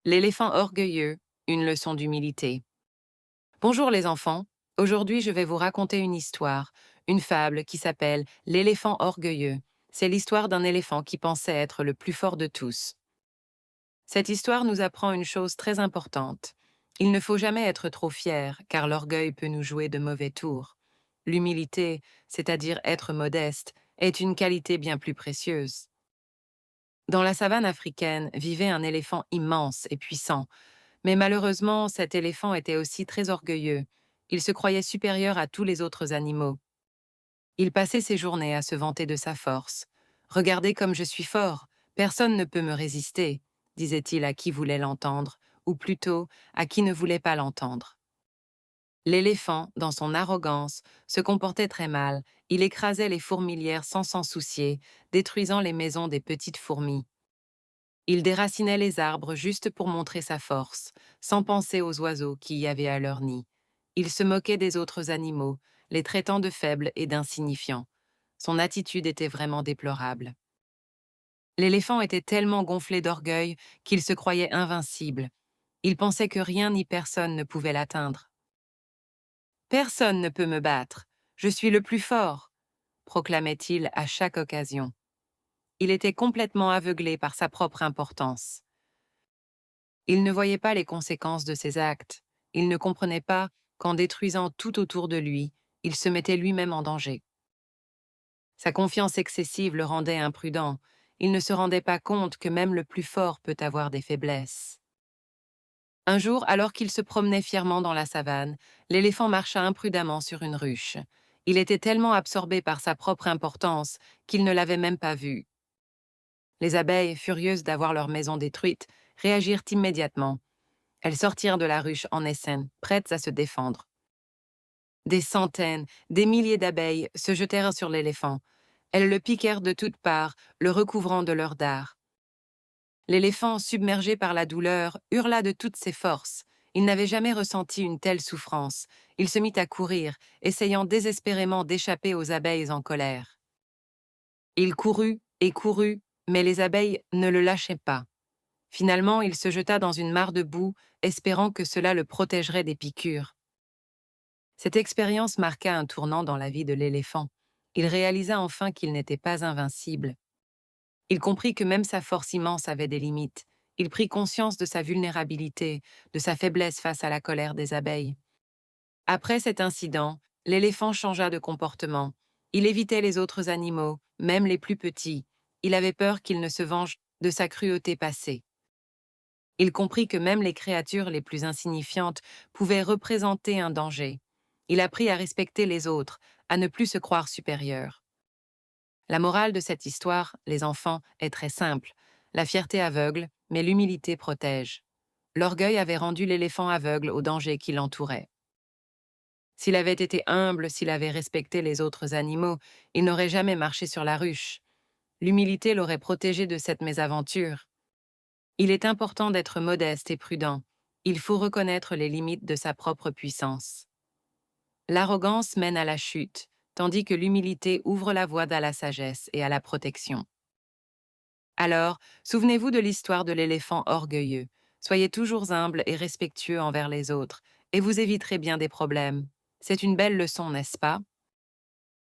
L'éléphant orgueilleux, une leçon d'humilité. Bonjour les enfants, aujourd'hui je vais vous raconter une histoire, une fable qui s'appelle L'éléphant orgueilleux. C'est l'histoire d'un éléphant qui pensait être le plus fort de tous. Cette histoire nous apprend une chose très importante. Il ne faut jamais être trop fier, car l'orgueil peut nous jouer de mauvais tours. L'humilité, c'est-à-dire être modeste, est une qualité bien plus précieuse. Dans la savane africaine vivait un éléphant immense et puissant. Mais malheureusement, cet éléphant était aussi très orgueilleux. Il se croyait supérieur à tous les autres animaux. Il passait ses journées à se vanter de sa force. Regardez comme je suis fort, personne ne peut me résister, disait-il à qui voulait l'entendre, ou plutôt à qui ne voulait pas l'entendre. L'éléphant, dans son arrogance, se comportait très mal. Il écrasait les fourmilières sans s'en soucier, détruisant les maisons des petites fourmis. Il déracinait les arbres juste pour montrer sa force, sans penser aux oiseaux qui y avaient à leur nid. Il se moquait des autres animaux, les traitant de faibles et d'insignifiants. Son attitude était vraiment déplorable. L'éléphant était tellement gonflé d'orgueil qu'il se croyait invincible. Il pensait que rien ni personne ne pouvait l'atteindre. Personne ne peut me battre. Je suis le plus fort, proclamait-il à chaque occasion. Il était complètement aveuglé par sa propre importance. Il ne voyait pas les conséquences de ses actes. Il ne comprenait pas qu'en détruisant tout autour de lui, il se mettait lui-même en danger. Sa confiance excessive le rendait imprudent. Il ne se rendait pas compte que même le plus fort peut avoir des faiblesses. Un jour, alors qu'il se promenait fièrement dans la savane, l'éléphant marcha imprudemment sur une ruche. Il était tellement absorbé par sa propre importance qu'il ne l'avait même pas vue. Les abeilles, furieuses d'avoir leur maison détruite, réagirent immédiatement. Elles sortirent de la ruche en essaim, prêtes à se défendre. Des centaines, des milliers d'abeilles se jetèrent sur l'éléphant. Elles le piquèrent de toutes parts, le recouvrant de leurs dards. L'éléphant, submergé par la douleur, hurla de toutes ses forces. Il n'avait jamais ressenti une telle souffrance. Il se mit à courir, essayant désespérément d'échapper aux abeilles en colère. Il courut, mais les abeilles ne le lâchaient pas. Finalement, il se jeta dans une mare de boue, espérant que cela le protégerait des piqûres. Cette expérience marqua un tournant dans la vie de l'éléphant. Il réalisa enfin qu'il n'était pas invincible. Il comprit que même sa force immense avait des limites. Il prit conscience de sa vulnérabilité, de sa faiblesse face à la colère des abeilles. Après cet incident, l'éléphant changea de comportement. Il évitait les autres animaux, même les plus petits. Il avait peur qu'ils ne se vengent de sa cruauté passée. Il comprit que même les créatures les plus insignifiantes pouvaient représenter un danger. Il apprit à respecter les autres, à ne plus se croire supérieur. La morale de cette histoire, les enfants, est très simple. La fierté aveugle, mais l'humilité protège. L'orgueil avait rendu l'éléphant aveugle aux dangers qui l'entouraient. S'il avait été humble, s'il avait respecté les autres animaux, il n'aurait jamais marché sur la ruche. L'humilité l'aurait protégé de cette mésaventure. Il est important d'être modeste et prudent. Il faut reconnaître les limites de sa propre puissance. L'arrogance mène à la chute, tandis que l'humilité ouvre la voie à la sagesse et à la protection. Alors, souvenez-vous de l'histoire de l'éléphant orgueilleux. Soyez toujours humble et respectueux envers les autres, et vous éviterez bien des problèmes. C'est une belle leçon, n'est-ce pas?